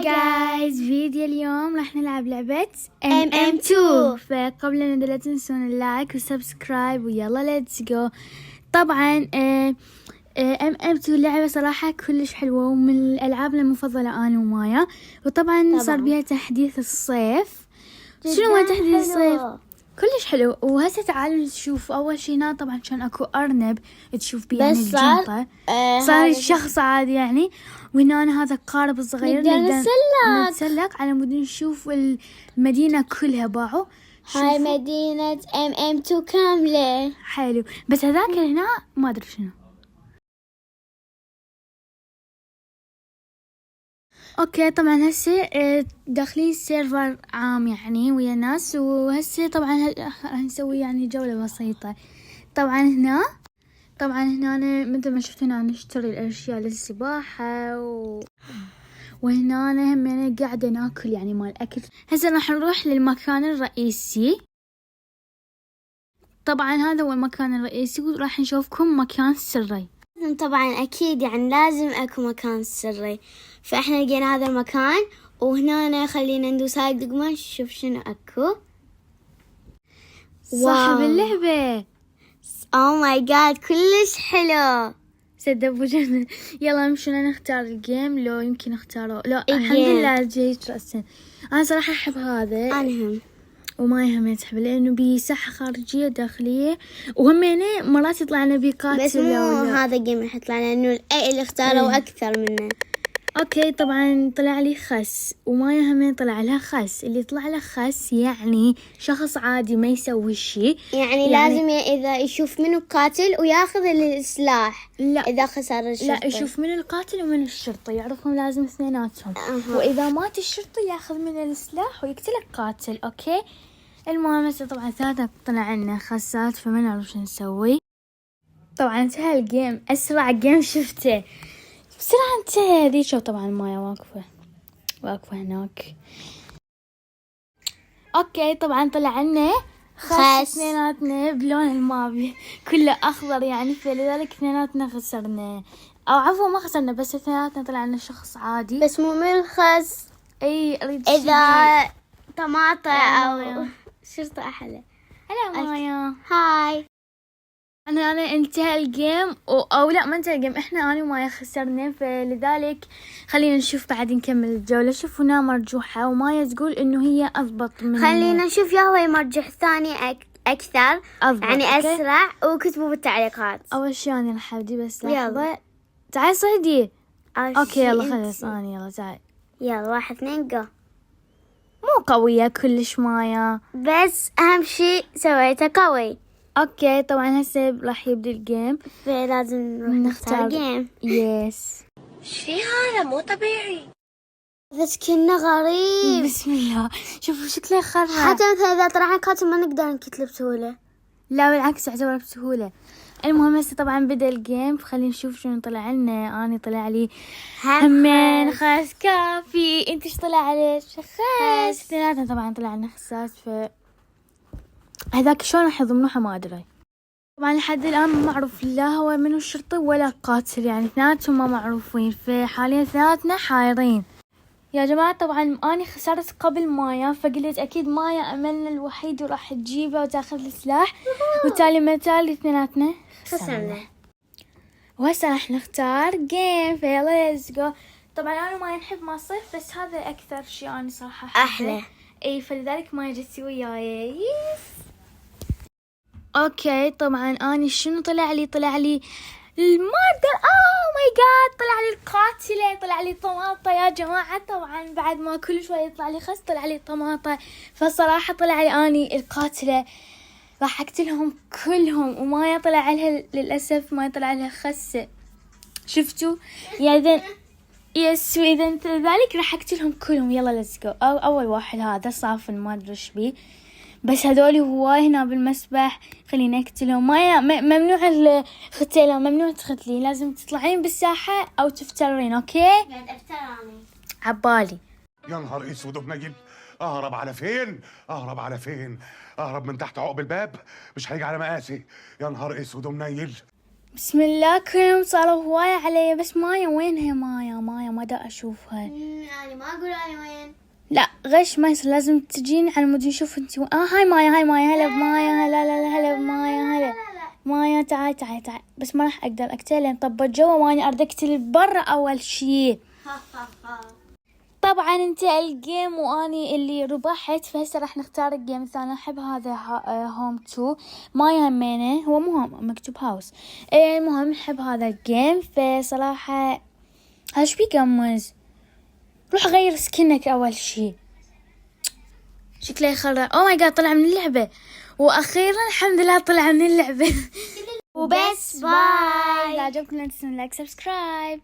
جايز فيديو اليوم راح نلعب لعبة MM2. فقبل لا تنسون اللايك والسبسكرايب ويلا ليتس جو. طبعا MM2 لعبة صراحة كلش حلوة ومن الألعاب المفضلة أنا ومايا. وطبعا صار بيها تحديث الصيف. شنو هو تحديث الصيف؟ كلش حلو. وهسه تعالوا نشوف أول شي هنا. طبعا كان أكو أرنب تشوف بيه يعني الجنطة صار الشخص عادي يعني. وهنا هذا القارب الصغير نقدر نتسلق على مود نشوف المدينة كلها. باعوا هاي مدينة MM2 كاملة. حلو. بس هذاك هنا ما أدري شنو. اوكي طبعا هسه داخلين سيرفر عام يعني ويا ناس. وهسه طبعا راح نسوي يعني جولة بسيطة. طبعا هنا مثل ما شفت هنا نشتري الاشياء للسباحة وهنا هم يعني قاعدة ناكل يعني مال اكل. هسه راح نروح للمكان الرئيسي. طبعا هذا هو المكان الرئيسي وراح نشوفكم مكان سري. طبعا أكيد يعني لازم أكو مكان سري. فإحنا لقينا هذا المكان وهنا خلينا ندوس هاي الدقمة نشوف شنو أكو. صاحب اللعبة. أوه ماي جاد كلش حلو. سدبوا جنة. يلا مشينا نختار الجيم. لو يمكن اختاره لا الحمد لله جيت رأسا. أنا صراحة أحب هذا. أنا هم وما يهم تحب لأنه بيه ساحة خارجية داخلية وهم يعني مرات يطلع لنا بيه قاتل. بس مو هذا الجيم راح يطلع لنا إنه اللي اختاروا أكثر منه. اوكي طبعا طلع لي خس وما يهمني طلع لها خس. اللي طلع له خس يعني شخص عادي ما يسوي شيء. يعني لازم إذا يشوف منه القاتل وياخذ السلاح. لا إذا خسر الشرطي لا يشوف من القاتل ومن الشرطي يعرفهم لازم اثنيناتهم. وإذا مات الشرطي ياخذ من السلاح ويقتل القاتل. اوكي المهم هسه طبعا ثلاثة طلع لنا خسات فما نعرف شو نسوي. طبعا انتهى الجيم. اسرع جيم شفته بسرعة انتهى. ذي شو طبعا مايا واقفة هناك. اوكي طبعا طلع لنا خس اثنيناتنا بلون المابي كله اخضر يعني. فلذلك اثنيناتنا خسرنا او عفوا ما خسرنا بس اثنيناتنا طلع لنا شخص عادي. بس مو من الخس. اي اريد إذا طماطة أو شرطة أحلى. هلا مايا. هاي أنا انتهى الجيم أو لا ما انتهى الجيم. إحنا أنا ومايا خسرنا فلذلك خلينا نشوف بعد نكمل الجولة. شوفونا مرجوحة ومايا تقول إنه هي أضبط من خلينا نشوف يا هو يمرجح ثاني أكثر أضبط. يعني أوكي. أسرع. وكتبوا بالتعليقات. أول شي أنا الحبدي بس يلا. لحظة. تعال صيدي. أوكي يلا أنت. خلص أنا يلا تعال. يلا 1 2 جو. مو قوية كلش مايا بس أهم شي سويته قوي. اوكي طبعا هسه راح يبدأ الجيم. فلازم نروح نختار جيم. يس. شي هذا مو طبيعي. بس كنا غريب. بسم الله شوفوا شكله خرع. حتى مثلا إذا طلعنا قاتل ما نقدر نقتله بسهولة. لا بالعكس يعتبر بسهولة. المهم هسه طبعا بدأ الجيم فخلينا نشوف شنو طلع لنا. أنا طلع لي همين خس كافي. انت ايش طلع عليك؟ خس. اثنيناتنا طبعا طلع لنا خسات. هذاك شلون راح يضمنوها ما ادري. طبعا لحد الان ما معروف لا هو منو الشرطي ولا القاتل يعني اثنيناتهم ما معروفين. فحاليا اثنيناتنا حايرين يا جماعة. طبعا أنا خسرت قبل مايا فقلت أكيد مايا أملنا الوحيد وراح تجيبه وتاخذ السلاح. وتالي متالي اثنيناتنا خسرنا. وهسه راح نختار جيم فيلا ليتس جو. طبعا أنا ما نحب ما صيف بس هذا أكثر شيء أنا صراحة أحبه. أحلى. اي فلذلك ما جت وياي. يس. اوكي طبعا اني شنو طلع لي الماردر. ماي جاد طلع لي القاتلة. طلع لي طماطة يا جماعة. طبعا بعد ما كل شوي يطلع لي خس طلع لي طماطة. فالصراحة طلع لي اني القاتلة راح اقتلهم كلهم. وما يطلع لها للأسف ما يطلع لها خسة. شفتوا يا يس. واذا انت ذلك راح اقتلهم كلهم. يلا ليتس جو. اول واحد هذا صافن ما ادري ايش بيه بس هذول هواي هنا بالمسبح. خلينا نقتلهم. ممنوع الختيله. ممنوع تختلي. لازم تطلعين بالساحه او تفترين. اوكي قاعد افتراني عبالي. يا نهار اسود وبنجل. اهرب على فين؟ اهرب من تحت عقب الباب. مش هيجي على مقاسي. يا نهار اسود ومنيل. بسم الله كلهم صاروا هواية علي. بس مايا وينها؟ مايا ما دا اشوفها. أنا ما أقول أنا وين. لا غش ما يصير، لازم تجين على مود نشوف انتي هاي مايا هلا بمايا. هلا بمايا هلا مايا. تعال بس ما راح اقدر اقتل لان طبت جوا واني اريد اقتل برا اول شي. طبعا انت الجيم واني اللي ربحت، فهسه راح نختار الجيم الثاني. احب هذا هوم 2 ما يهمنا، هو مو هوم مكتوب هاوس. المهم نحب هذا الجيم. فصراحة هذا شو بيقمز. روح غير سكنك اول شي. شكله يخرع. او ماي جاد طلع من اللعبة. واخيرا الحمد لله طلع من اللعبة. وبس باي. اذا عجبكم لا تنسون لايك سبسكرايب.